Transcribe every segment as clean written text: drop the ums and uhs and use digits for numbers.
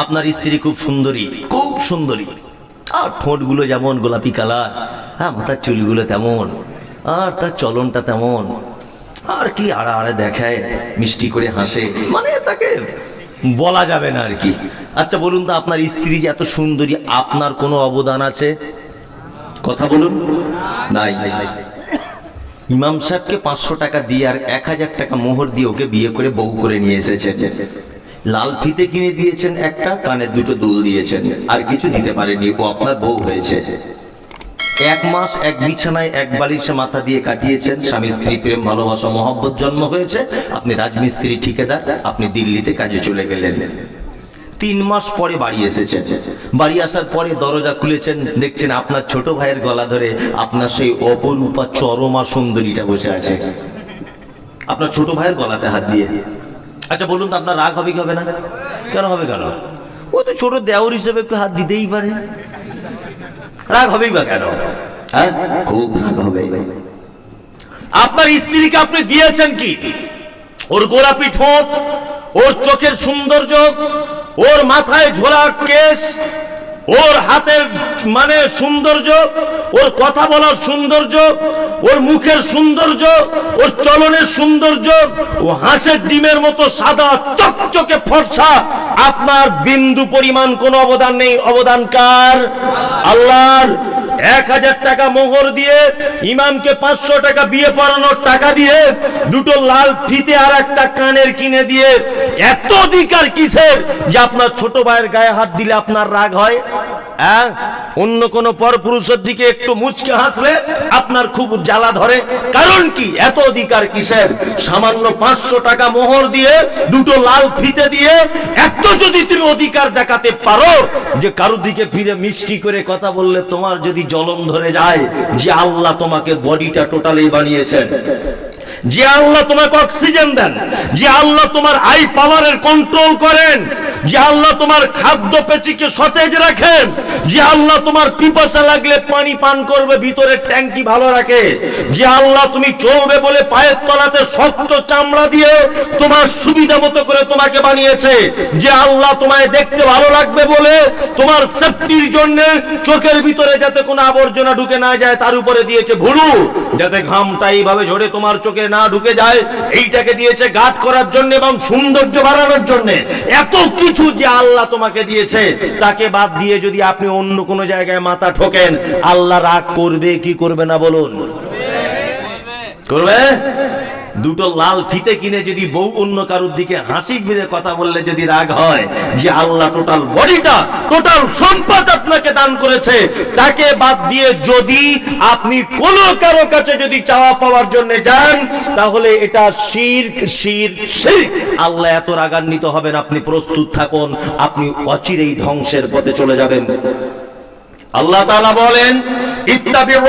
আপনার স্ত্রী খুব সুন্দরী, খুব সুন্দরী, আর ঠোঁটগুলো যেমন গোলাপি কালার, হ্যাঁ মাথার চুলগুলো তেমন, আর তার চলনটা তেমন, আর কি আড়া আড়ে দেখায়, মিষ্টি করে হাসে, মানে তাকে বলা যাবে না আর কি। আচ্ছা বলুন তো, আপনার স্ত্রী যে এত সুন্দরী, আপনার কোনো অবদান আছে? কথা বলুন, নাই। ইমাম সাহেবকে 500 টাকা দিয়ে আর 1000 টাকা মোহর দিয়ে ওকে বিয়ে করে বউ করে নিয়ে এসেছেন। লাল ফিতে কিনে দিয়েছেন একটা, কানের দুটো দুল দিয়েছেন, আর কিছু দিতে পারেনি, ও আপনার বউ হয়েছে। 1 মাস এক বিছানায় এক বালিশে মাথা দিয়ে কাটিয়েছেন, স্বামী স্ত্রী প্রেম ভালোবাসা মহব্বত জন্ম হয়েছে। আপনি রাজমিস্ত্রি ঠিকাদার, আপনি দিল্লিতে কাজে চলে গেলেন। 3 মাস পরে বাড়ি এসেছেন। বাড়ি আসার পরে দরজা খুলেছেন, দেখছেন আপনার ছোট ভাইয়ের গলা ধরে আপনার সেই অপরূপা চরমা সুন্দরীটা বসে আছে, আপনার ছোট ভাইয়ের গলাতে হাত দিয়ে। আচ্ছা বলুন তো, আপনার রাগ হবে কি হবে না? কেন হবে কেন? ও তো ছোট দেওর হিসেবে একটু হাত দিতেই পারে, রাগ হবেই বা কেন? হ্যাঁ, খুব রাগ হবে। আপনার স্ত্রীকে আপনি দিয়েছেন কি? ওর গোলাপি ঠোঁট, ওর চোখের সৌন্দর্য, ওর মাথায় ঝোলা কেশ, ওর হাতের মানে সৌন্দর্য, ওর কথা বলার সৌন্দর্য, ওর মুখের সৌন্দর্য, ওর চলনের সৌন্দর্য, ও হাঁসের ডিমের মতো সাদা চকচকে ফর্সা। আপনার বিন্দু পরিমাণ কোনো অবদান নেই। অবদান কার? আল্লাহর। 1000 টাকা মোহর দিয়ে, ইমামকে 500 টাকা বিয়ে পড়ানোর টাকা দিয়ে, দুটো লাল ফিতে আর একটা কানের কিনে দিয়ে, এত অধিকার কিসের যে আপনার ছোট ভাইয়ের গায়ে হাত দিলে আপনার রাগ হয়? হ্যাঁ, অন্য কোন পরপুরুষের দিকে একটু মুচকে হাসলে আপনার খুব জ্বালা ধরে। কারণ কি? এত অধিকার কিসের? সামান্য 500 টাকা মোহর দিয়ে, দুটো লাল ফিতে দিয়ে, এত যদি তুমি অধিকার দেখাতে পারো যে কারোর দিকে ফিরে মিষ্টি করে কথা বললে তোমার যদি জলম ধরে যায়, যে আল্লাহ তোমাকে বডিটা টোটালি বানিয়েছেন, যে আল্লাহ তোমাকে অক্সিজেন দেন, যে আল্লাহ তোমার আই পাওয়ারের কন্ট্রোল করেন, যে আল্লাহ তোমার খাদ্য পেশিকে সতেজ রাখেন, যে আল্লাহ তোমার পিপাসা লাগলে পানি পান করবে ভিতরের ট্যাঙ্কি ভালো রাখে, যে আল্লাহ তুমি চলবে বলে পায়ের তলাতে শক্ত চামড়া দিয়ে তোমার সুবিধা মতো করে তোমাকে বানিয়েছে, যে আল্লাহ তোমায় দেখতে ভালো লাগবে বলে তোমার সেফটির জন্য চোখের ভিতরে যাতে কোনো আবর্জনা ঢুকে না যায় তার উপরে দিয়েছে ভুরু, যাতে ঘামটা এইভাবে ঝরে তোমার চোখে না ঢুকে যায়, এইটাকে দিয়েছে গার্ড করার জন্য এবং সৌন্দর্য বাড়ানোর জন্য। এত কিছু যে আল্লাহ তোমাকে দিয়েছে, তাকে বাদ দিয়ে যদি আপনি অন্য কোন জায়গায় মাথা ঠোকেন, আল্লাহ রাগ করবে কি করবে না বলুন? করবে। দুটো লাল ফিতে কিনে যদি বউ অন্য কারোর দিকে হাসি ফিরে কথা বললে যদি রাগ হয়, যে আল্লাহ টোটাল বডিটা, টোটাল সম্পদ আপনাকে দান করেছে, তাকে বাদ দিয়ে যদি আপনি কোন কারো কাছে যদি চাওয়া পাওয়ার জন্য যান, তাহলে এটা শিরক, শিরক, শিরক। আল্লাহ এত রাগান্বিত হবেন, আপনি প্রস্তুত থাকুন, আপনি অচিরেই ধ্বংসের পথে চলে যাবেন। আল্লাহ তাআলা বলেন, ইত্তাবিউ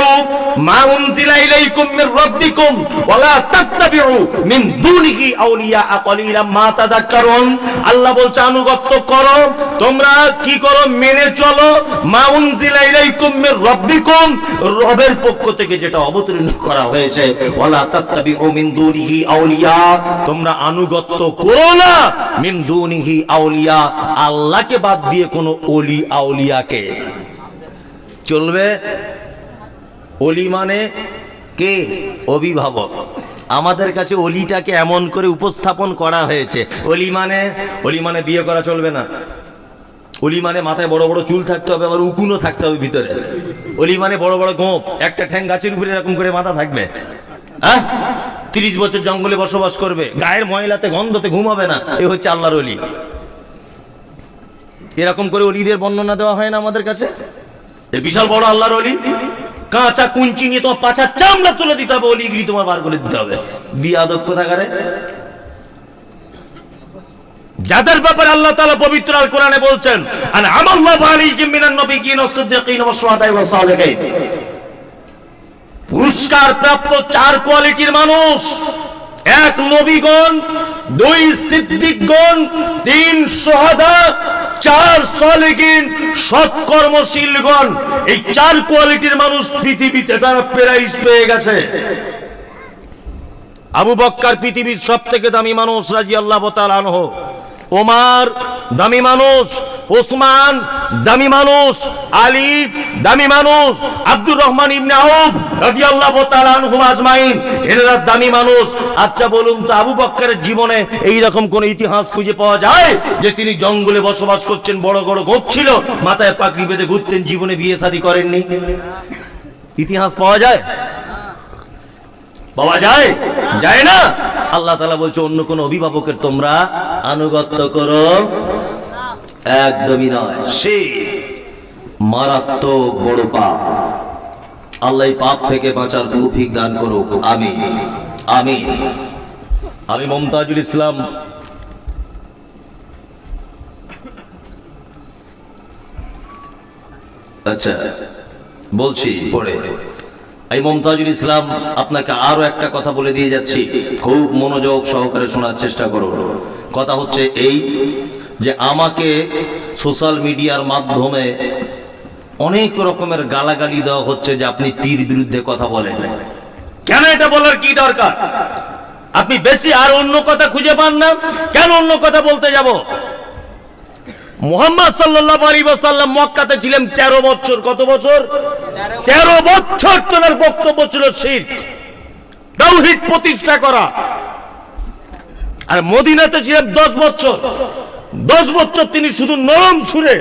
মা উনজিলা ইলাইকুম মির রাব্বিকুম ওয়া লা তাত্তাবিউ মিন দুনিহি আউলিয়া কালিলাম মা তাযাক্কারুন। আল্লাহ বলছে আনুগত্য করো, তোমরা কি করো? মেনে চলো মা উনজিলা ইলাইকুম মির রাব্বিকুম, রবের পক্ষ থেকে যেটা অবতীর্ণ করা হয়েছে, ওয়া লা তাত্তাবিউ মিন দুনিহি আউলিয়া, তোমরা আনুগত্য করো না মিন দুনিহি আউলিয়া, আল্লাহকে বাদ দিয়ে কোনো ওলি আউলিয়াকে। চলবে? ওলি মানে কে? অভিভাবক। আমাদের কাছে ওলিটাকে এমন করে উপস্থাপন করা হয়েছে, ওলি মানে বিয়ে করা চলবে না, ওলি মানে মাথায় বড় বড় চুল থাকতে হবে, আবার উকুনও থাকতে হবে ভিতরে, ওলি মানে বড় বড় গোঁফ, একটা ঠ্যাং গাছের উপরে এরকম করে মাথা থাকবে, হ্যাঁ 30 বছর জঙ্গলে বসবাস করবে, গায়ের ময়লাতে গন্ধতে ঘুমাবে না, এ হচ্ছে আল্লাহর ওলি। এরকম করে ওলিদের বর্ণনা দেওয়া হয় না আমাদের কাছে? বিশাল বড় আল্লাহর ওলি, কাঁচা কুঞ্চি নিয়ে তোমার পাছার চামড়া তুলে দিতে হবে, ওলিগিরি তোমার বার করে দিতে হবে। বিয়াদব কোথাকারে। যাদের ব্যাপারে আল্লাহ তাআলা পবিত্র আল কোরআনে বলছেন, আনআমাল্লাহু আলাইহিম মিনান নবিয়্যিন ওয়াস সিদ্দীকিন ওয়াস শুহাদা'i ওয়াস সালিহিন, পুরস্কার প্রাপ্ত 4 কোয়ালিটির মানুষ, 1 নবীগণ, 2 সিদ্দিকগণ, 3 শুহাদা, 4 সালিহিন, সৎকর্মশীলগণ। এই 4 কোয়ালিটির মানুষ পৃথিবীতে তারা প্রাইজ পেয়ে গেছে। আবু বকর পৃথিবীর সবথেকে দামি মানুষ রাদিয়াল্লাহু তাআলা আনহু, ওমর দামি মানুষ, ওসমান দামি মানুষ, আলী দামি মানুষ, আব্দুর রহমান ইবনে আউফ রাদিয়াল্লাহু তাআলা আনহুম আজমাইন এনারা দামি মানুষ। আচ্ছা বলুন তো, আবু বকরের জীবনে এই রকম কোন ইতিহাস খুঁজে পাওয়া যায় যে তিনি জঙ্গলে বসবাস করছেন, বড় বড় গোপ ছিল, মাথায় পাগড়ি বেঁধে ঘুরতেন, জীবনে বিয়ে শাদী করেননি? ইতিহাস পাওয়া যায়? পাওয়া যায়? যায় না। আল্লাহ তাআলা বলছে অন্য কোন অভিভাবকের তোমরা আনুগত্য করো, একদমই নয়। সে মারাত্মক বড় পাপ। আল্লাহ এই পাপ থেকে বাঁচার তৌফিক দান করুক, আমিন আমিন। আমি মমতাজুল ইসলাম আচ্ছা বলছি পড়ে, এই মমতাজুল ইসলাম আপনাকে আরো একটা কথা বলে দিয়ে যাচ্ছি, খুব মনোযোগ সহকারে শোনার চেষ্টা করুন। কথা হচ্ছে এই যে আমাকে সোশ্যাল মিডিয়ার মাধ্যমে অনেক রকমের গালাগালি দেওয়া হচ্ছে যে আপনি পীর বিরুদ্ধে কথা বলেন। কেন এটা বলার কি দরকার? আপনি বেশি আর অন্য কথা খুঁজে পান না, কেন অন্য কথা বলতে যাব? মুহাম্মদ সাল্লাল্লাহু আলাইহি ওয়াসাল্লাম মক্কাতে ছিলেন 13 বছর। কত বছর? 13 বছর। তার বক্তব্য ছিল শিরক, তাওহীদ প্রতিষ্ঠা করা। আর মদিনাতে ছিলেন 10 বছর। 10 বছর তিনি শুধু নরম সুরে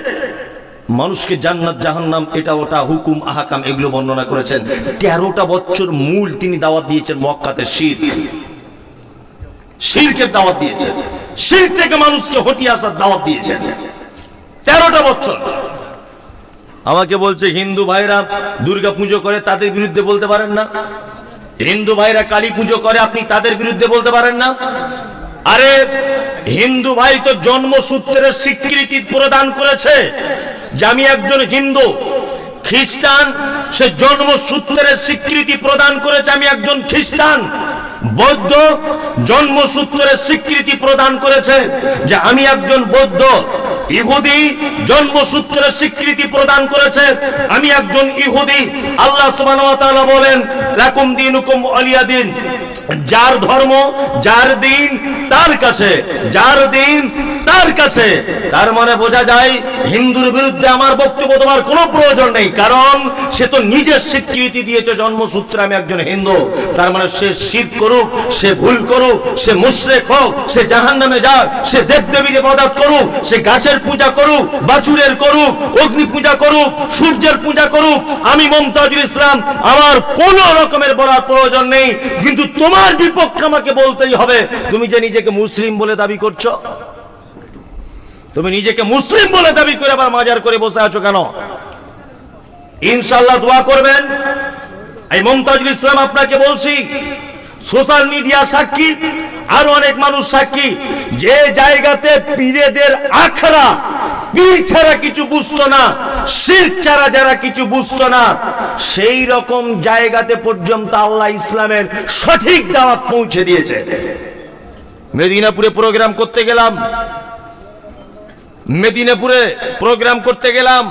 মানুষকে জান্নাত জাহান্নাম এটা ওটা হুকুম আহকাম এগুলো বর্ণনা করেছেন। 13টা বছর মূল তিনি দাওয়াত দিয়েছেন মক্কাতে শিরক, শিরকের দাওয়াত দিয়েছেন, শিরক থেকে মানুষকে হটিয়ে আসার দাওয়াত দিয়েছেন 13টা বছর। আমাকে বলছে হিন্দু ভাইরা দুর্গা পুজো করে, তাদের বিরুদ্ধে বলতে পারেন না? হিন্দু ভাইরা কালী পুজো করে, আপনি তাদের বিরুদ্ধে বলতে পারেন না? আরে হিন্দু ভাই তো জন্মসূত্রের স্বীকৃতি প্রদান করেছে যে আমি একজন হিন্দু। খ্রিস্টান সে জন্মসূত্রের স্বীকৃতি প্রদান করেছে আমি একজন খ্রিস্টান। বৌদ্ধ জন্মসূত্রের স্বীকৃতি প্রদান করেছে যে আমি একজন বৌদ্ধ। ইহুদি জন্মসূত্রের স্বীকৃতি প্রদান করেছে আমি একজন ইহুদি। আল্লাহ সুবহানাহু ওয়া তাআলা বলেন লাকুম দীনুকুম ওয়ালিয়া দিন, যার ধর্ম যার দিন তার কাছে, যার দিন তার কাছে। তার মানে বোঝা যায় হিন্দুর বিরুদ্ধে আমার বক্তব্য তোমার কোনো প্রয়োজন নেই, কারণ সে তো নিজের স্বীকৃতি দিয়েছে জন্মসূত্রে আমি একজন হিন্দু। তার মানে সে শিরক করুক, সে ভুল করুক, সে মুশরিক হোক, সে জাহান্নামে যাক, সে দেবদেবীর ইবাদত করুক, সে গাছের পূজা করুক, বাছুরের করুক, অগ্নি পূজা করুক, সূর্যের পূজা করুক, আমি মমতাজুল ইসলাম আমার কোন রকমের বলার প্রয়োজন নেই। কিন্তু তোমার বিপক্ষে আমাকে বলতেই হবে। তুমি যে নিজেকে মুসলিম বলে দাবি করছো, তুমি নিজেকে মুসলিম বলে দাবি করে আবার মাজার করে বসে আছো কেন? ইনশাআল্লাহ দোয়া করবেন। এই মমতাজুল ইসলাম আপনাকে বলছি, সোশ্যাল মিডিয়া সাক্ষী, আর অনেক মানুষ সাক্ষী, যে জায়গাতে পীরেদের আখড়া, পীর ছাড়া কিছু বুঝতো না, শিরক ছাড়া যারা কিছু বুঝতো না, সেই রকম জায়গাতে পর্যন্ত আল্লাহ ইসলামের সঠিক দাওয়াত পৌঁছে দিয়েছে। মেদিনীপুরে প্রোগ্রাম করতে গেলাম, মেদিনীপুরে প্রোগ্রাম করতে গেলাম,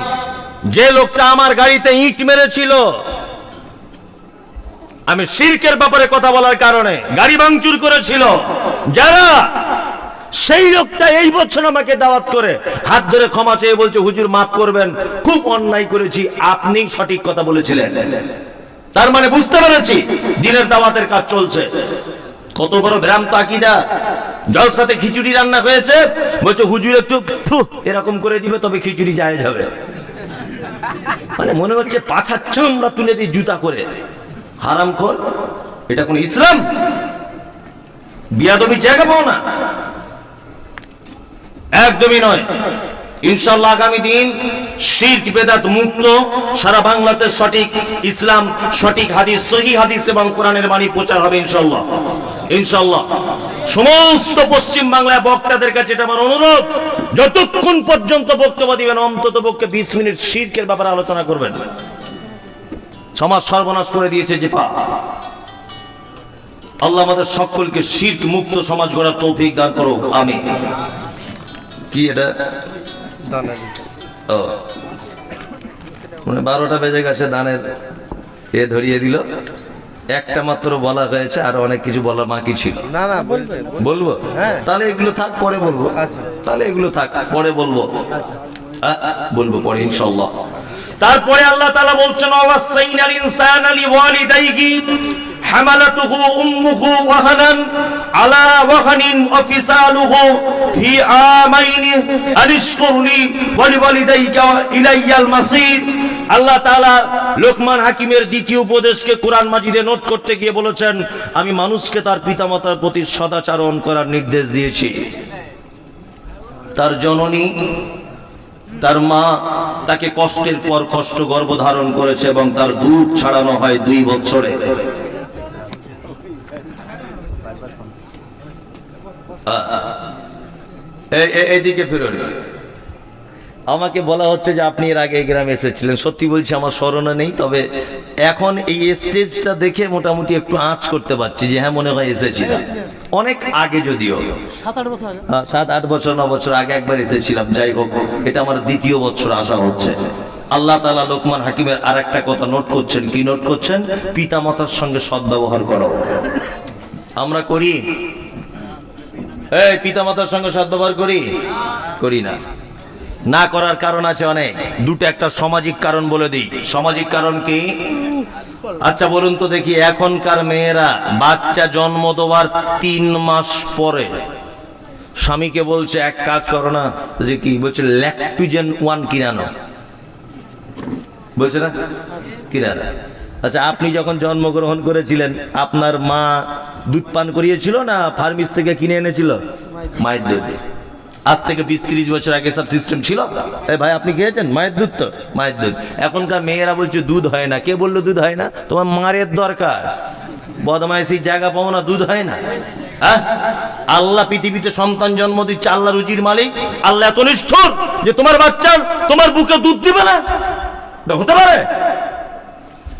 যে লোকটা আমার গাড়িতে ইট মেরেছিল, আমি শিরকের ব্যাপারে কথা বলার কারণে গাড়ি ভাঙচুর করেছিল যারা, সেই লোকটা এই বছর আমাকে দাওয়াত করে হাত ধরে ক্ষমা চেয়ে বলছে হুজুর মাফ করবেন, খুব অন্যায় করেছি, আপনি সঠিক কথা বলেছিলেন। তার মানে বুঝতে পেরেছি দিনের দাওয়াতের কাজ চলছে। কত বড় ভ্রান্ত আকীদা। জলসাতে খিচুড়ি রান্না হয়েছে, বলছে হুজুর একটু এরকম করে দিবে তবে খিচুড়ি জায়েজ হবে। মানে মনে হচ্ছে পাছার চামড়া তুলে দিয়ে জুতা করে। হারামখোর, এটা কোন ইসলাম? বিয়াদবি জায়গা পাও না, একদমই নয়। ইনশাআল্লাহ আগামী দিন শিরক বেদাত মুক্ত সারা বাংলাতে সঠিক ইসলাম, সঠিক হাদিস, সহিহ হাদিস এবং কোরআনের বাণী প্রচার হবে ইনশাআল্লাহ। ইনশাআল্লাহ সমস্ত পশ্চিম বাংলায় বক্তাদের কাছে এটা আমার অনুরোধ, যতক্ষণ পর্যন্ত বক্তব্য দিবেন অন্তত পক্ষে 20 মিনিট শিরকের ব্যাপারে আলোচনা করবেন। সমাজ সর্বনাশ করে দিয়েছে যে পা। আল্লাহ আমাদের সকলকে শিরক মুক্ত সমাজ গড়ার তৌফিক দান করুক, আমিন। কি এটা? ও মানে 12টা বেজে গেছে, দানের এ ধরিয়ে দিল। একটা মাত্র বলা হয়েছে, আর অনেক কিছু বলা বাকি ছিল। না না বলবো, তাহলে এগুলো থাক পরে বলবো। তাহলে এগুলো থাক পরে বলবো। বলবো পরে ইনশাআল্লাহ। তারপরে আল্লাহ তাআলা বলছেন ওয়াসাইনাল ইনসানা লিওয়ালিদাইহি হামালাতুহু উম্মুহু ওয়াহানান আলা ওয়াহানিন ওয়া ফিসালুহু ফি আমাইনি আনিশকুরলি ওয়া লিওয়ালিদাইকা ইলাইয়াল মাসির। আল্লাহ তাআলা লোকমান হাকিমের দ্বিতীয় উপদেশকে কোরআন মাজিদে নোট করতে গিয়ে বলেছেন, আমি মানুষকে তার পিতামাতার প্রতি সদাচরণ করার নির্দেশ দিয়েছি। তার জননী, তার মা তাকে কষ্টের পর কষ্ট গর্ভধারণ করেছে এবং তার দুধ ছাড়ানো হয় 2 বছরে। এইদিকে ফিরুন। আমাকে বলা হচ্ছে যে আপনি এর আগে এই গ্রামে এসেছিলেন। সত্যি বলছি আমার স্মরণে নেই, তবে এখন এই স্টেজটা দেখে মোটামুটি একটু আঁচ করতে পারছি যে হ্যাঁ মনে হয় এসেছিলাম। অনেক আগে, যদিও 7-8 বছর 9 বছর আগে একবার এসেছিলাম। যাই হোক, এটা আমার 2য় বছর আসা হচ্ছে। আল্লাহ তাআলা লোকমান হাকিমের আর একটা কথা নোট করছেন। কি নোট করছেন? পিতা মাতার সঙ্গে সদ্ব্যবহার করো। আমরা করি? এই পিতা মাতার সঙ্গে সদ্ব্যবহার করি না। না করার কারণ আছে অনেক। দুটো, একটা সামাজিক কারণ বলে দিই। সামাজিক কারণ কি? আচ্ছা বলুন তো দেখি, এখনকার মেয়েরা বাচ্চা জন্ম দেওয়ার 3 মাস পরে স্বামীকে বলছে এক কাজ করো না, যে কি বলছে, ল্যাকটোজেন 1 কিনানো বলছে না, কিনানো। আচ্ছা, আপনি যখন জন্মগ্রহণ করেছিলেন আপনার মা দুধ পান করিয়েছিল না ফার্মেসি থেকে কিনে এনেছিল? মায়ের দুধ। আজ থেকে 20-30 বছর আগে সব সিস্টেম ছিল। এই ভাই, আপনি খেয়েছেন মায়ের দুধ? তো মায়ের দুধ। এখনকার মেয়েরা বলছে দুধ হয় না। কে বললো দুধ হয় না? তোমার মায়ের দরকার, বদমাইশির জায়গা পাবো না, দুধ হয় না। আল্লাহ পৃথিবীতে সন্তান জন্ম দিচ্ছে, আল্লাহ রুজির মালিক। আল্লাহ এত নিষ্ঠুর যে তোমার বাচ্চা তোমার বুকে দুধ দিবে না? হতে পারে?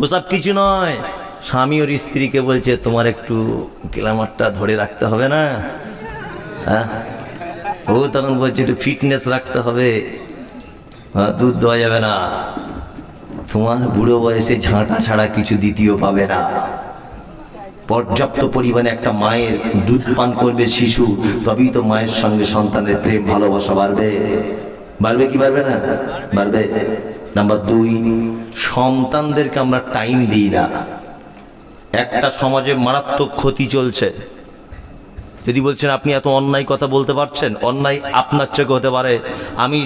ওসব কিছু নয়। স্বামী ওর স্ত্রীকে বলছে তোমার একটু গ্ল্যামারটা ধরে রাখতে হবে না? ও তখন বলছে একটু ফিটনেস রাখতে হবে, দুধ দেওয়া যাবে না। তোমার বুড়ো বয়সে ঝাঁটা ছাড়া কিছু দ্বিতীয় পাবে না। পর্যাপ্ত পরিমাণে একটা মায়ের দুধ পান করবে শিশু, তবেই তো মায়ের সঙ্গে সন্তানের প্রেম ভালোবাসা বাড়বে। বাড়বে কি বাড়বে না? বাড়বে। নাম্বার 2, সন্তানদেরকে আমরা টাইম দিই না। একটা সমাজে মারাত্মক ক্ষতি চলছে। যদি বলছেন আপনি এত অন্যায় কথা বলতে পারছেন, অন্যায় আপনার চোখে হতে পারে। আমি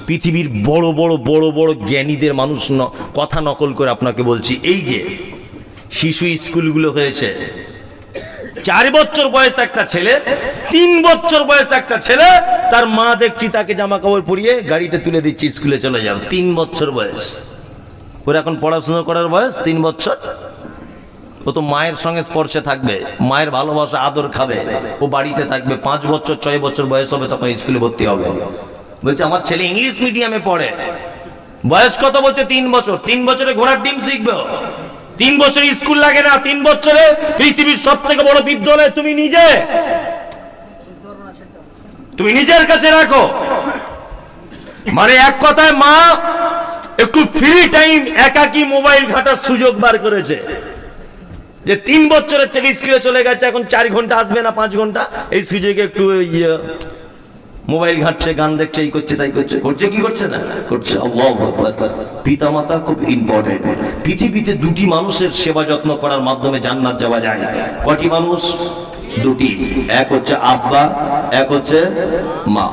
পৃথিবীর বড় বড় বড় বড় জ্ঞানীদের মানুষ কথা নকল করে আপনাকে বলছি। এই যে শিশু স্কুলগুলো হয়েছে, 4 বছর বয়স একটা ছেলে, 3 বছর বয়স একটা ছেলে, তার মা দেখছি তাকে জামা কাপড় পরিয়ে গাড়িতে তুলে দিচ্ছে, স্কুলে চলে যাও। 3 বছর বয়স। ওর এখন পড়াশোনা করার বয়স 3 বছর। ও তো মায়ের সঙ্গে স্পর্শে থাকবে, মায়ের ভালোবাসা আদর খাবে, ও বাড়িতে থাকবে। 5 বছর 6 বছর বয়স হবে তখন স্কুলে ভর্তি হবে। বলছে আমার ছেলে ইংলিশ মিডিয়ামে পড়ে। বয়স কত? বলছে 3 বছর। 3 বছরে ঘোড়ার ডিম শিখবে। 3 বছর স্কুল লাগে না। 3 বছরে পৃথিবীর সব থেকে বড় বিদ্যালয় তুমি নিজের কাছে রাখো। মানে এক কথায় মা একটু ফ্রি টাইম, একাকী মোবাইল ঘাটার সুযোগ বার করেছে। যে 3 বছরের ছেলে স্কুলে চলে গেছে, এখন 4 ঘন্টা আসবে না 5 ঘন্টা, এই সুযোগে একটু মোবাইল ঘাটছে, গান দেখছে, এই করছে তাই করছে। করছে কি করছে না? করছে। আল্লাহু আকবার। পিতা মাতা খুব ইম্পর্টেন্ট। পৃথিবীতে 2টি মানুষের সেবা যত্ন করার মাধ্যমে জান্নাত যাওয়া যায়। কটি মানুষ? 2টি। এক হচ্ছে আব্বা, এক হচ্ছে মা।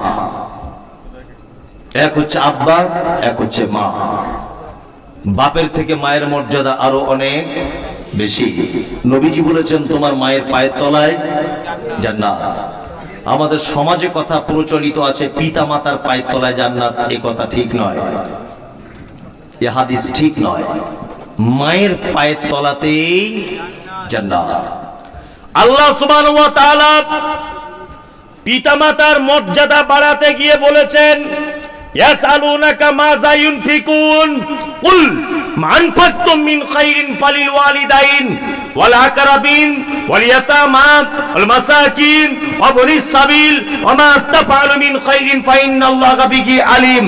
এক হচ্ছে আব্বা, এক হচ্ছে মা। বাপের থেকে মায়ের মর্যাদা আরো অনেক বেশি। নবীজি বলেছেন তোমার মায়ের পায়ের তলায় জান্নাত। আমাদের সমাজে কথা প্রচলিত আছে পিতা মাতার পায়ের তলায় জান্নাত। এই কথা ঠিক নয়, এ হাদিস ঠিক নয়। মায়ের পায়ের তলাতেই জান্নাত। আল্লাহ সুবহানাহু ওয়া তাআলা পিতামাতার মর্যাদা বাড়াতে গিয়ে বলেছেন, ইয়াসআলুনাকা মাযা ইউনফিকুন কুল মা আনফাকতুম মিন খাইরিন ফালিল ওয়ালিদাইন ওয়াল আকরাবিন ওয়াল ইয়াতামা ওয়াল মাসাকিন ওয়া বনিস সাবিল ওয়া মা তাফআলু মিন খাইরিন ফাইন্নাল্লাহা বিহি আলিম।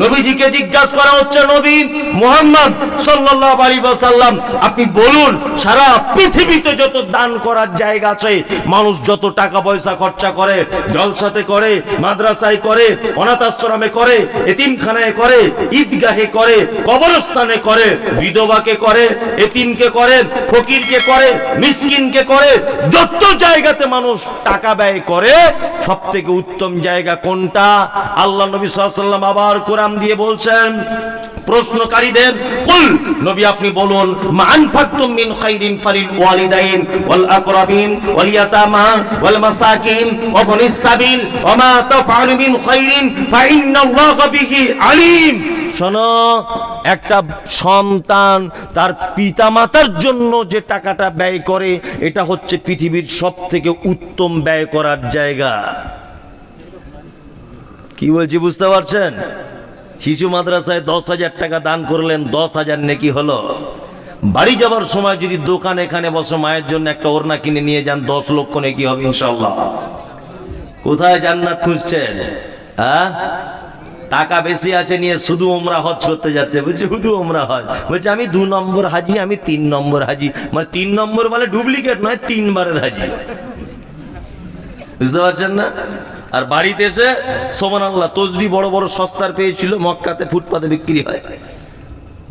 নবীজিকে জিজ্ঞাসা করা হচ্ছে, নবী মুহাম্মদ সাল্লাল্লাহু আলাইহি ওয়াসাল্লাম, আপনি বলুন সারা পৃথিবীতে যত দান করার জায়গা আছে, মানুষ যত টাকা পয়সা খরচা করে, জলসাতে করে, মাদ্রাসায় করে, অনাথ আশ্রমে করে, এতিমখানায় করে, ঈদগাহে করে, কবরস্থানে করে, বিধবাকে করে, এতিমকে করে, ফকিরকে করে, মিসকিনকে করে, যত জায়গাতে মানুষ টাকা ব্যয় করে সবথেকে উত্তম জায়গা কোনটা? আল্লাহ নবী সাল্লাল্লাহু আলাইহি ওয়াসাল্লাম আবার কোরআন দিয়ে বলছেন প্রশ্নকারীদের, কুল নবী আপনি বলুন, মা আনফাকতুম মিন খাইরিন ফালিল ওয়ালিদাইন ওয়াল আকরাবিন ওয়াল ইয়াতামা ওয়াল মাসাকিন ওয়া বনিস সাবিল ওয়া মা তাফআলু মিন খাইরিন ফাইন্নাল্লাহা বিহি আলিম। শোনো, একটা সন্তান তার পিতামাতার জন্য যে টাকাটা ব্যয় করে, এটা হচ্ছে পৃথিবীর সবথেকে উত্তম ব্যয় করার জায়গা। কি বলছি বুঝতে পারছেন? শিশু মাদ্রাসায় 10,000 টাকা দান করলেন, 10,000 নেকি হলো। বাড়ি যাবার সময় যদি দোকান এখানে বসে মায়ের জন্য একটা ওড়না কিনে নিয়ে যান, 10 লক্ষ নেকি হবে ইনশাআল্লাহ। কোথায় জান্নাত খুঁজছেন? হ্যাঁ, টাকা বেশি আছে নিয়ে শুধু ওমরা হজ করতে যাচ্ছে, বলছে শুধু ওমরা হজ, বলছে আমি 2 নম্বর হাজি, আমি 3 নম্বর হাজি। মানে 3 নম্বর মানে ডুপ্লিকেট নয়, 3 বারের হাজি। বুঝতে পারছেন না? আর বাড়িতে এসে সুবহানাল্লাহ, তসবি বড় বড় সস্তার পেয়েছিল, মক্কাতে ফুটপাতে বিক্রি হয়,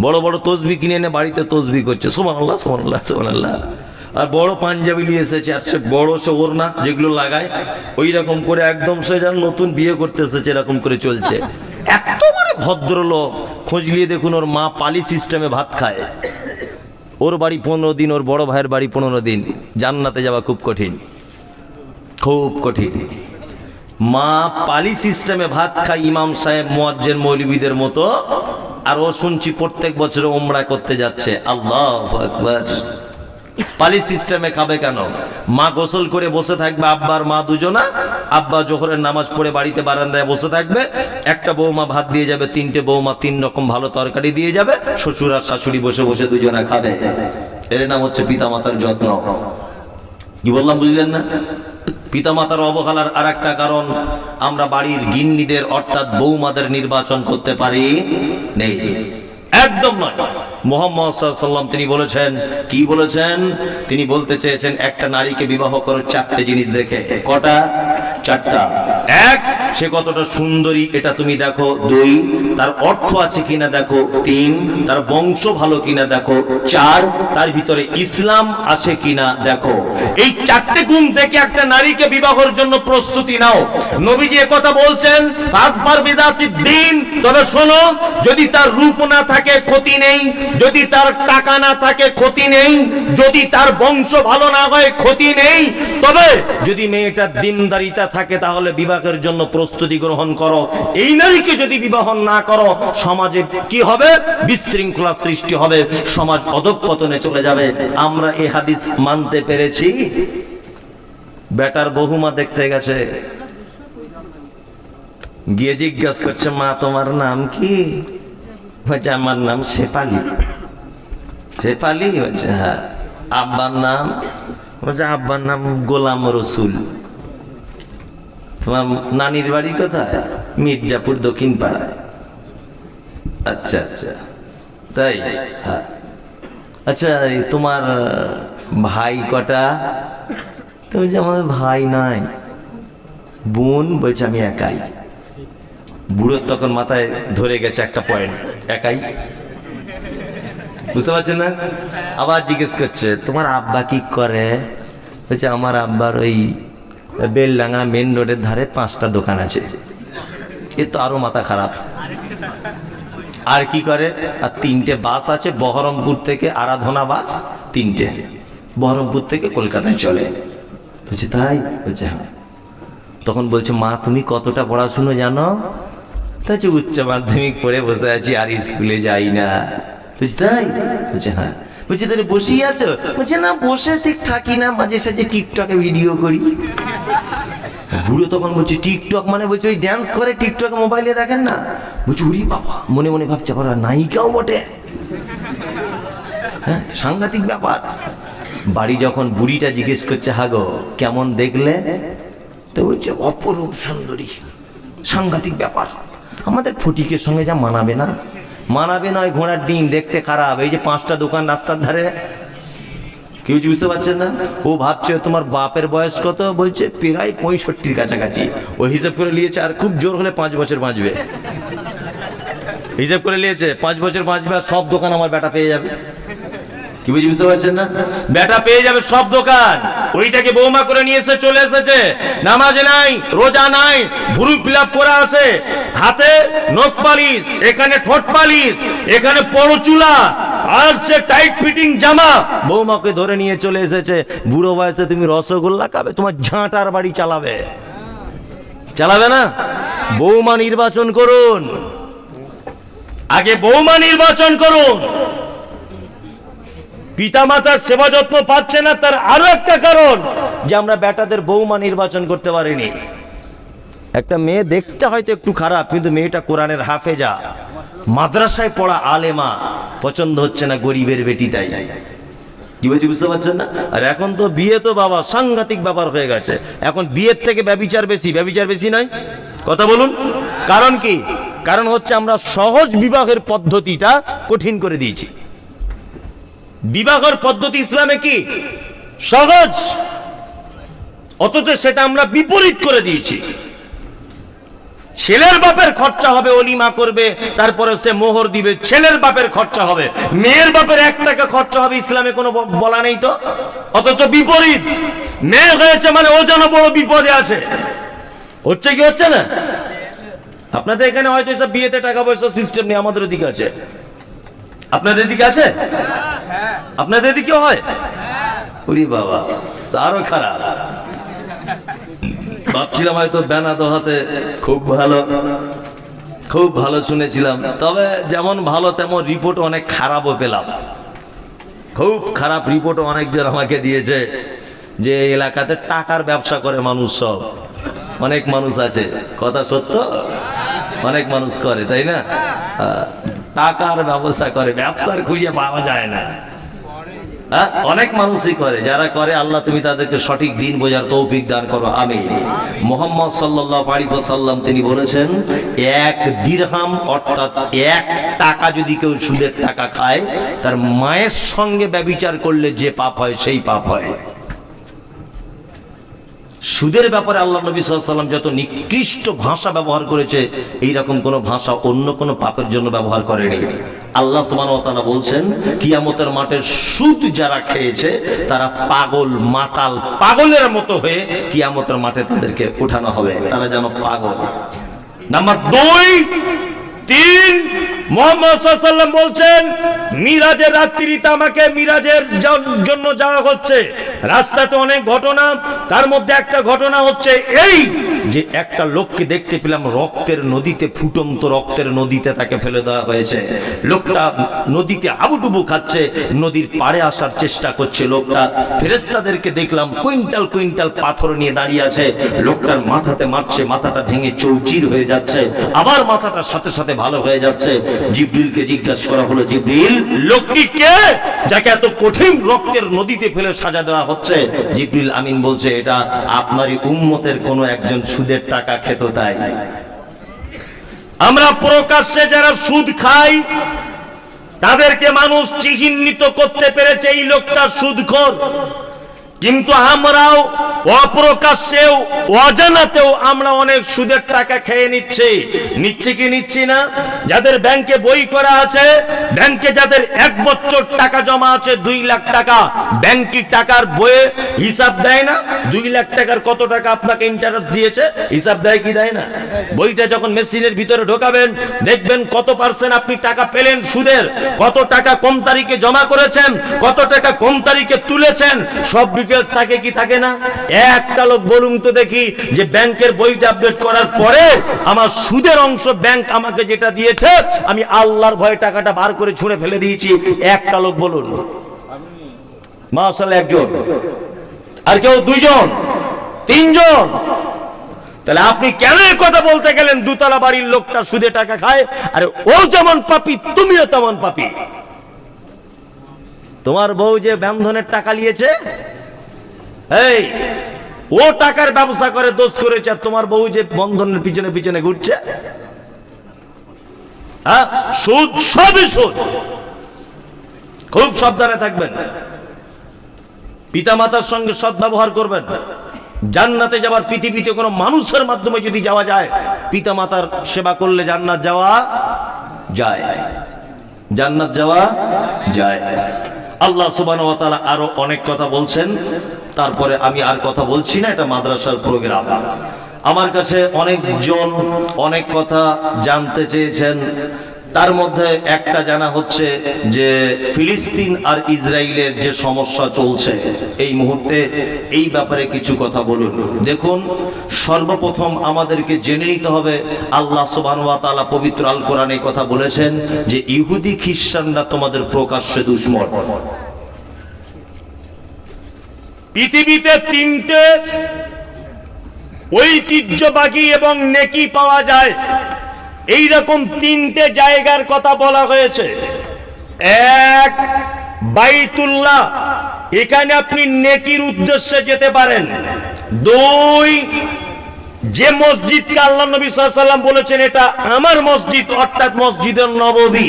বড় বড় তসবি কিনে এনে বাড়িতে তসবি করছে, সুবহানাল্লাহ সুবহানাল্লাহ সুবহানাল্লাহ। আর বড় পাঞ্জাবি নিয়ে এসেছে, আর সে বড় সে ওড়না যেগুলো লাগায়, ওই রকম করে একদম সে যেন নতুন বিয়ে করতে এসেছে এরকম করে চলছে। এত মানে ভদ্রলোক, খোঁজ নিয়ে দেখুন, ওর মা পালি সিস্টেমে ভাত খায়, ওর বাড়ি 15 দিন, ওর বড় ভাইয়ের বাড়ি 15 দিন। জান্নাতে যাওয়া খুব কঠিন, খুব কঠিন। মা পালি সিস্টেমে ভাত খায়, ইমাম সাহেব মুয়াজ্জিন মৌলবীদের মতো, আর ও শুনছি প্রত্যেক বছর ওমরা করতে যাচ্ছে। আল্লাহু আকবার। পালি সিস্টেমে খাবে কেন? মা গোসল করে বসে থাকবে, আব্বার মা দুজনা, আব্বা জোহরের নামাজ পড়ে বাড়িতে বারান্দায় বসে থাকবে, একটা বৌমা ভাত দিয়ে যাবে, 3টে বৌমা 3 রকম ভালো তরকারি দিয়ে যাবে, শ্বশুর আর শাশুড়ি বসে বসে দুজনা খাবে। এর নাম হচ্ছে পিতামাতার যত্ন। কি বললাম বুঝলেন না? পিতামাতার অবহেলার আর একটা কারণ, আমরা বাড়ির গিন্নিদের অর্থাৎ বৌমাদের নির্বাচন করতে পারি নেই, একদম নয়। মুহাম্মদ সাল্লাল্লাহু আলাইহি ওয়াসাল্লাম তিনি বলেছেন, কি বলেছেন? তিনি বলতে চেয়েছেন একটা নারীকে বিবাহ করো 4টে জিনিস দেখে। কটা? 4টা। 1, সে কতটা সুন্দরী এটা তুমি দেখো। 2, তার অর্থ আছে কিনা দেখো। 3, তার বংশ ভালো কিনা দেখো। 4, তার ভিতরে ইসলাম আছে কিনা দেখো। এই 4টে গুণ দেখে একটা নারীকে বিবাহের জন্য প্রস্তুতি নাও। নবীজি কথা বলছেন, ফাদফার বিযাতিদ দ্বীন। তবে শোনো, যদি তার রূপ না থাকে ক্ষতি নেই, যদি তার টাকা না থাকে ক্ষতি নেই, যদি তার বংশ ভালো না হয় ক্ষতি নেই, তবে যদি মেয়েটার দিনদারিতা থাকে তাহলে বিবাহের জন্য প্রস্তুতি গ্রহণ করো। এই নারীকে যদি বিবাহ না করো, সমাজে কি হবে? বিশৃঙ্খলা সৃষ্টি হবে, সমাজ অধঃপতনে চলে যাবে। আমরা এই হাদিস মানতে পেরেছি। বেটার বহুমা দেখতে গেছে, গিয়ে জিজ্ঞাসা করছে, মা তোমার নাম কি? বলছে আমার নাম শেফালি। শেফালি? বলছে হ্যাঁ। আব্বার নাম? বলছে আব্বার নাম গোলাম রসুল। তোমার নানির বাড়ি কোথায়? মির্জাপুর দক্ষিণ পাড়ায়। আচ্ছা আচ্ছা, তাই? হ্যাঁ। আচ্ছা, তোমার ভাই কটা? তুমি যে আমাদের ভাই নাই। বোন? বলছে আমি একাই। বুড়োর তখন মাথায় ধরে গেছে একটা পয়েন্ট, একাই। বুঝতে পারছেন না? আবার জিজ্ঞেস করছে, তোমার আব্বা কি করে? বলছে আমার আব্বার ওই বেলডাঙ্গা মেন রোডের ধারে 5টা দোকান আছে। এ তো আরো মাথা খারাপ। আর কি করে? আর 3টে বাস আছে, বহরমপুর থেকে আরাধনা বাস 3টে, বহরমপুর থেকে কলকাতায় চলে। বলছে তাই? বলছে হ্যাঁ। তখন বলছে, মা তুমি কতটা পড়াশুনো জানো? তা হচ্ছে উচ্চ মাধ্যমিক পড়ে বসে আছি, আর স্কুলে যাই না। বলছি তাই? বলছে হ্যাঁ। বলছে তাহলে বসেই আছো? বলছে না, বসে ঠিক থাকি না, মাঝে সাঝে টিকটকে ভিডিও করি। বুড়ো তখন বলছে টিকটক মানে? বলছে ওই ড্যান্স করে টিকটকে মোবাইলে দেখেন না? বলছে উরি বাবা, মনে মনে ভাবছে আবার নায়িকাও বটে। হ্যাঁ, সাংঘাতিক ব্যাপার। বাড়ি যখন বুড়িটা জিজ্ঞেস করছে হাগো কেমন দেখলে, তো বলছে অপরূপ সুন্দরী। সাংঘাতিক ব্যাপার, আমাদের ফটিকের সঙ্গে যা মানাবে না, মানাবে নয় ঘোড়ার ডিম, দেখতে খারাপ। এই যে 5টা দোকান রাস্তার ধারে, কেউ বুঝতে পারছেন না। ও ভাবছে তোমার বাপের বয়স কত, বলছে প্রায় 65-র কাছাকাছি। ও হিসাব করে নিয়েছে আর খুব জোর হলে 5 বছর বাঁচবে। হিসাব করে নিয়েছে 5 বছর বাঁচবে আর সব দোকান আমার বেটা পেয়ে যাবে। কি বুঝতে পারছেন না, বেটা পেয়ে যাবে সব দোকান। ওইটাকে বৌমা করে নিয়ে এসে চলে এসেছে, নামাজ নাই, রোজা নাই, ভুরু ফিলাপ করা আছে, হাতে নখ পালিশ, এখানে ঠোঁট পালিশ, এখানে পরচুলা, আর সে টাইট ফিটিং জামা। বৌমাকে ধরে নিয়ে চলে এসেছে, বুড়ো বয়সে তুমি রসগোল্লা খাবে, তোমার ঝাঁটার বাড়ি চালাবে, চালাবে না। বৌমা নির্বাচন করুন, আগে বৌমা নির্বাচন করুন। পিতামাতার সেবা যত্ন পাচ্ছে না, তার আরো একটা কারণ যে আমরা বেটাদের বৌমা নির্বাচন করতে পারিনি। একটা মেয়ে দেখতে হয়তো একটু খারাপ, কিন্তু মেয়েটা কোরআনের হাফেজা, মাদ্রাসায় পড়া আলেমা, পছন্দ হচ্ছে না গরিবের বেটি, তাই কি বলছি বুঝতে পারছেন না। আর এখন তো বিয়ে তো বাবা সাংঘাতিক ব্যাপার হয়ে গেছে, এখন বিয়ের থেকে ব্যভিচার বেশি, ব্যভিচার বেশি নয়, কথা বলুন। কারণ কি? কারণ হচ্ছে আমরা সহজ বিবাহের পদ্ধতিটা কঠিন করে দিয়েছি। বিবাহের পদ্ধতি ইসলামে কি সহজ, অথচ সেটা আমরা বিপরীত করে দিয়েছি। ছেলের বাপের খরচা হবে, অলিমা করবে, তারপরে সে মোহর দিবে, ছেলের বাপের খরচা হবে, মেয়ের বাপের 1 টাকা খরচা হবে, ইসলামে কোনো বলা নেই তো। অথচ বিপরীত, মেয়ে হয়েছে মানে ও যেন বড় বিপদে আছে। হচ্ছে কি হচ্ছে না? আপনাদের এখানে হয়তো এসব বিয়েতে টাকা পয়সা সিস্টেম নেই, আমাদের ওদিকে আছে। আপনাদের দিকে আছে? আপনাদের দিকে হয়? ওরে বাবা, আরো খারাপ। ভাবছিলাম হয়তো বেনা দোহাতে খুব ভালো, খুব ভালো শুনেছিলাম, তবে যেমন ভালো তেমন রিপোর্ট অনেক খারাপও পেলাম। খুব খারাপ রিপোর্টও অনেকজন আমাকে দিয়েছে যে এলাকাতে টাকার ব্যবসা করে মানুষ, সব অনেক মানুষ আছে, কথা সত্য, অনেক মানুষ করে, তাই না? টাকার ব্যবসা করে, ব্যবসার খুঁজে পাওয়া যায় না। অনেক মানুষই করে, যারা করে আল্লাহ তুমি তাদেরকে সঠিক দিন বোঝার তৌফিক দান করো, আমিন। মুহাম্মদ সাল্লাল্লাহু আলাইহি ওয়াসাল্লাম তিনি বলেছেন, 1 দিরহাম অর্থাৎ 1 টাকা যদি কেউ সুদের টাকা খায়, তার মায়ের সঙ্গে ব্যভিচার করলে যে পাপ হয় সেই পাপ হয়। সুদের ব্যাপারে আল্লাহ নবী সাল্লাল্লাহু আলাইহি ওয়াসাল্লাম যত নিকৃষ্ট ভাষা ব্যবহার করেছে, এইরকম কোন ভাষা অন্য কোন পাপের জন্য ব্যবহার করেনি। আল্লাহ সুবহানাহু ওয়া তাআলা বলছেন, কিয়ামতের মাঠে সুদ যারা খেয়েছে তারা পাগল, মাতাল, পাগলের মতো হয়ে কিয়ামতের মাঠে তাদেরকে উঠানো হবে, তারা যেন পাগল। নাম্বার 2, 3, মুহাম্মদ সাল্লাল্লাহু আলাইহি ওয়াসাল্লাম বলছেন, মিরাজের রাত্রিতে আমাকে মিরাজের জন্য যাওয়া হচ্ছে, রাস্তাতে অনেক ঘটনা, তার মধ্যে একটা ঘটনা হচ্ছে এই যে একটা লোককে দেখতে পেলাম রক্তের নদীতে, ফুটন্ত রক্তের নদীতে তাকে ফেলে দেওয়া হয়েছে। লোকটা নদীতে হাবুডুবু খাচ্ছে, নদীর পাড়ে আসার চেষ্টা করছে। লোকটা, ফেরেশতাদেরকে দেখলাম কুইন্টাল কুইন্টাল পাথর নিয়ে দাঁড়িয়ে আছে, লোকটার মাথাতে মারছে, মাথাটা ভেঙে চৌচির হয়ে যাচ্ছে, আবার মাথাটার সাথে সাথে ভালো হয়ে যাচ্ছে। জিবরিলকে জিজ্ঞাসা করা হলো, জিবরিল, লোকটি কে যাকে এত কঠিন রক্তের নদীতে ফেলে সাজা দেওয়া হচ্ছে? জিবরিল আমিন বলছে, এটা আপনারই উম্মতের কোন একজন সুদের টাকা খেত। তাই আমরা প্রকাশ্যে যারা সুদ খাই তাদেরকে মানুষ চিহ্নিত করতে পেরেছে এই লোকটা সুদখোর, কিন্তু আমরাও অপ্রকাশ্যেও অজানাতেও আমরা অনেক সুদের টাকা খেয়ে নিচ্ছি কি নিচ্ছি না? যাদের ব্যাংকে বই করা আছে, ব্যাংকে যাদের 1 বছর টাকা জমা আছে 2 লাখ টাকা, ব্যাংকের টাকার বইয়ে হিসাব দেয় না 2 লাখ টাকার কত টাকা আপনাকে ইন্টারেস্ট দিয়েছে, হিসাব দেয় কি দেয় না? বইটা যখন মেশিনের ভিতরে ঢোকাবেন দেখবেন কত % আপনি টাকা পেলেন সুদের, কত টাকা কোন তারিখে জমা করেছেন, কত টাকা কোন তারিখে তুলেছেন, সব ডিটেইলস থাকে কি থাকে না? একটা লোক বলুন তো দেখি যে ব্যাংকের বইটা আপডেট করার পরে আমার সুদের অংশ ব্যাংক আমাকে যেটা দিয়েছে আমি আল্লাহর ভয়ে টাকাটা বার করে ছুঁড়ে ফেলে দিয়েছি, একটা লোক বলুন? মাশাআল্লাহ, একজন, আর কেউ 2 জন 3 জন। তাহলে আপনি কেন এই কথা বলতে গেলেন দুতলা বাড়ির লোকটা সুদে টাকা খায়? আরে ও যেমন পাপী তুমিও তেমন পাপী। তোমার বউ যে বন্ধনের টাকা নিয়েছে, এই ও টাকার ব্যবসা করে দোষ করেছে, আর তোমার বউ যে বন্ধনের পিছনে পিছনে ঘুরছে, হ্যাঁ সুদ, সবই সুদ। খুব সাবধানে থাকবেন, পিতামাতার সঙ্গে সদ্ব্যবহার করবেন। জান্নাতে যাবার পৃথিবীতে কোনো মানুষের মাধ্যমে যদি যাওয়া যায়, পিতামাতার সেবা করলে জান্নাত যাওয়া যায়, জান্নাত যাওয়া যায়। আল্লাহ সুবহানাহু ওয়া তাআলা আরো অনেক কথা বলছেন, তারপরে আমি আর কথা বলছি না, এটা মাদ্রাসার প্রোগ্রাম। আমার কাছে অনেকজন অনেক কথা জানতে চেয়েছেন, তার মধ্যে একটা জানা হচ্ছে যে ফিলিস্তিন আর ইসরায়েলের যে সমস্যা চলছে এই মুহূর্তে, এই ব্যাপারে কিছু কথা বলুন। দেখুন, সর্বপ্রথম আমাদেরকে জেনে নিতে হবে, আল্লাহ সুবহানাহু ওয়া তাআলা পবিত্র আল কোরআনে কথা বলেছেন যে ইহুদি খ্রিস্টানরা তোমাদের প্রকাশ্যে দুশমন। পৃথিবীতে তিনটে ঐতিহ্যবাহী এবং নেকি পাওয়া যায়, এই রকম তিনটে জায়গার কথা বলা হয়েছে। এক, বাইতুল্লাহ, এখানে আপনি নেকির উদ্দেশ্যে যেতে পারেন। দুই, যে মসজিদকে আল্লাহ নবী সাল্লাল্লাহু আলাইহি ওয়াসাল্লাম বলেছেন এটা আমার মসজিদ, অর্থাৎ মসজিদে নববী,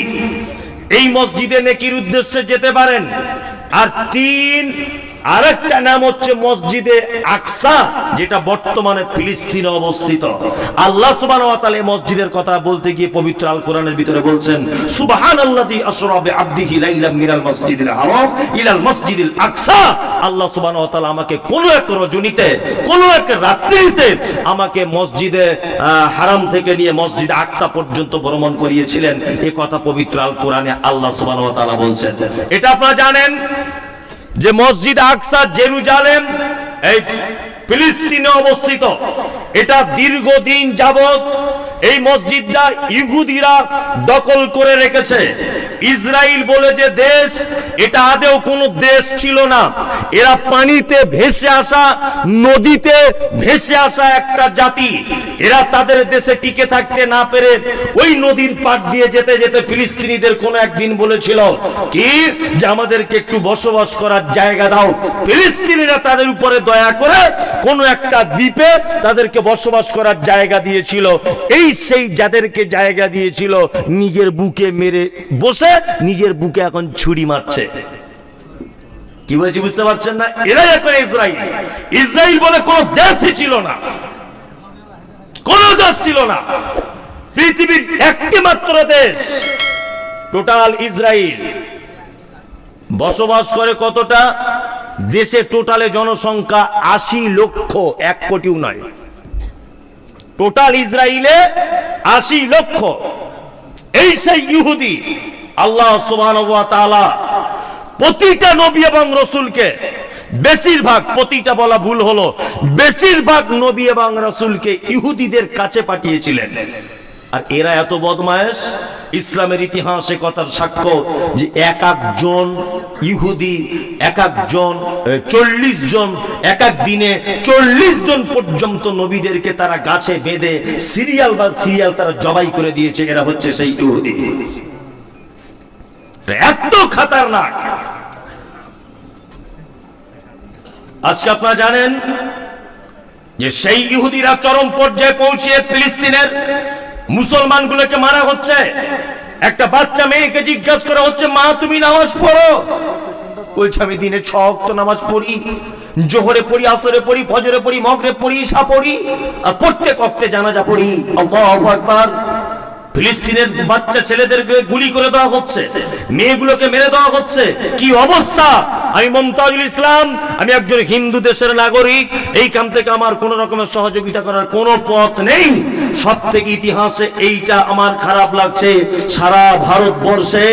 এই মসজিদে নেকির উদ্দেশ্যে যেতে পারেন। আর তিন, আরেকটা নাম হচ্ছে মসজিদে আকসা, যেটা বর্তমানে ফিলিস্তিনে অবস্থিত। আল্লাহ সুবহানাহু ওয়া তাআলা এই মসজিদের কথা বলতে গিয়ে পবিত্র আল কোরআনের ভিতরে বলছেন, সুবহানাল্লাযী আসরা বিআবদিহি লাইলাম মিনাল মাসজিদিল হারাম ইলাল মাসজিদিল আকসা। আল্লাহ সুবহানাহু ওয়া তাআলা আমাকে কোন এক রজনীতে, কোন এক রাত্রিতে আমাকে মসজিদে হারাম থেকে নিয়ে মসজিদ আকসা পর্যন্ত ভ্রমণ করিয়েছিলেন। এই কথা পবিত্র আল কোরআনে আল্লাহ সুবহানাহু ওয়া তাআলা বলছেন। এটা আপনারা জানেন যে মসজিদ আকসা জেরুজালেম এই ফিলিস্তিনে অবস্থিত। এটা দীর্ঘদিন যাবত এই মসজিদটা ইহুদিরা দখল করে রেখেছে। ইসরায়েল বলে যে দেশ, এটা আদেও কোনো দেশ ছিল না, এরা পানিতে ভেসে আসা, নদীতে ভেসে আসা একটা জাতি। এরা তাদের দেশে টিকে থাকতে না পেরে ওই নদীর পাড় দিয়ে যেতে যেতে ফিলিস্তিনিদের কোনো একদিন বলেছিল কি যে আমাদেরকে একটু বসবাস করার জায়গা দাও। ফিলিস্তিনিরা তাদের উপরে দয়া করে কোনো একটা দ্বীপে তাদেরকে বসবাস করার জায়গা দিয়েছিল। এই সেই যাদেরকে জায়গা দিয়েছিল নিজের বুকে মেরে বসে নিজের বুকে এখন ছুরি মারছে। কি বলছি বুঝতে পারছেন না? এরাই এখন ইসরায়েল। ইসরায়েল বলে কোন দেশই ছিল না, কোন দেশ ছিল না, পৃথিবীর একটি মাত্র দেশ টোটাল ইসরায়েল। বসবাস করে কতটা? দেশে টোটালে জনসংখ্যা ৮০ লক্ষ, ১ কোটিও নয়। টোটাল ইসরায়েলে ৮০ লক্ষ। এই সেই ইহুদি। আল্লাহ সুবহানাহু ওয়া তাআলা প্রতিটা নবী এবং রাসূলকে, বেশিরভাগ, প্রতিটা বলা ভুল হলো, বেশিরভাগ নবী এবং রাসূলকে ইহুদিদের কাছে পাঠিয়েছিলেন। আর এরা এত বদমায়েশ, ইসলামের ইতিহাসে কথার সাক্ষ্য যে এক একজন ইহুদি, এক একজন ৪০ জন, এক এক দিনে ৪০ জন পর্যন্ত নবীদেরকে তারা গাছে বেঁধে সিরিয়াল বা সিরিয়াল তারা জবাই করে দিয়েছে। এরা হচ্ছে সেই ইহুদি। এত খতরনাক। আজকে আপনারা জানেন যে সেই ইহুদিরা চরম পর্যায়ে পৌঁছিয়ে ফিলিস্তিনের মুসলমানগুলোকে মারা হচ্ছে। একটা বাচ্চা মেয়েকে জিজ্ঞাসা করা হচ্ছে, মা তুমি নামাজ পড়ো? বলছে আমি দিনে ৬ ওয়াক্ত নামাজ পড়ি, জোহরে পড়ি, আসরে পড়ি, ফজরে পড়ি, মাগরিবে পড়ি, ঈশা পড়ি, আর প্রত্যেক ওয়াক্তে জানাজা পড়ি। আল্লাহু আকবার। ফিলিস্তিনের বাচ্চা ছেলেদেরকে গুলি করে দেওয়া হচ্ছে, মেয়েগুলোকে মেরে দেওয়া হচ্ছে। কি অবস্থা! আমি মুমতাজুল ইসলাম, আমি একজন হিন্দু দেশের নাগরিক। এই কাম থেকে আমার কোন রকমের সহযোগিতা করার কোনো পথ নেই। সব থেকে ইতিহাসে এইটা আমার খারাপ লাগছে, সারা ভারতবর্ষে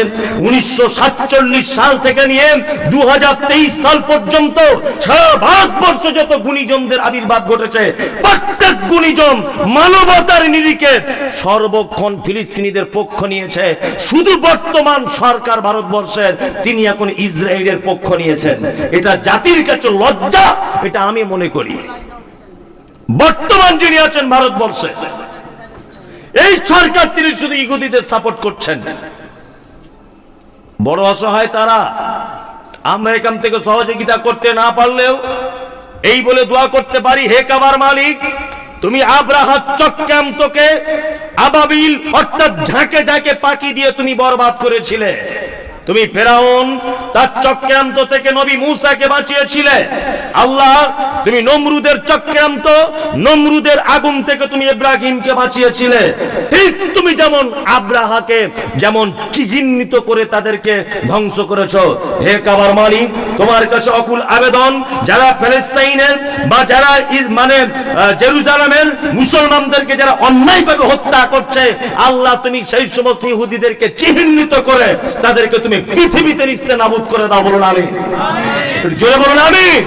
1947 সাল থেকে নিয়ে 2023 সাল পর্যন্ত সারা ভারতবর্ষ যত গুণীজনদের আবির্ভাব ঘটেছে, প্রত্যেক গুণীজন মানবতার নিরিখে সর্বক্ষণ ফিলিস্তিনিদের পক্ষ নিয়েছে। শুধু বর্তমান সরকার ভারতবর্ষের, তিনি এখন ইসরায়েলের পক্ষ নিয়েছেন। এটা জাতির কাছে লজ্জা, এটা আমি মনে করি। বর্তমান যিনি আছেন ভারতবর্ষে, এই সরকার, তিনি শুধু ইহুদিদের সাপোর্ট করছেন। বড় অসহায় তারা, আমরা এখান থেকে সহযোগিতা করতে না পারলেও এই বলে দোয়া করতে পারি, হে কাবার মালিক, তুমি আব্রাহার চক্রান্তকে আবাবিল অর্থাৎ ঝাঁকে ঝাঁকে পাখি দিয়ে তুমি বরবাদ করেছিলে। তুমি ফেরাউন তার চক্রান্ত থেকে নবী মূসাকে বাঁচিয়েছিলে। আল্লাহ, তুমি নমরুদের চক্রান্ত, নমরুদের আগুন থেকে তুমি ইব্রাহিমকে বাঁচিয়েছিলে। ঠিক তুমি যেমন আব্রাহাকে যেমন চিহ্নিত করে তাদেরকে ধ্বংস করেছো। হে কাবার মালিক, তোমার কাছে অকুল আবেদন, যারা ফিলিস্তিনের বা যারা জেরুজালেমের মুসলমানদেরকে যারা অন্যায়ভাবে হত্যা করছে, আল্লাহ তুমি সেই সমস্ত ইহুদিদেরকে চিহ্নিত করে তাদেরকে তুমি পৃথিবীতে নিস্তেনাবুদ করে দাও। বলুন আমিন। জোরে বলুন আমিন।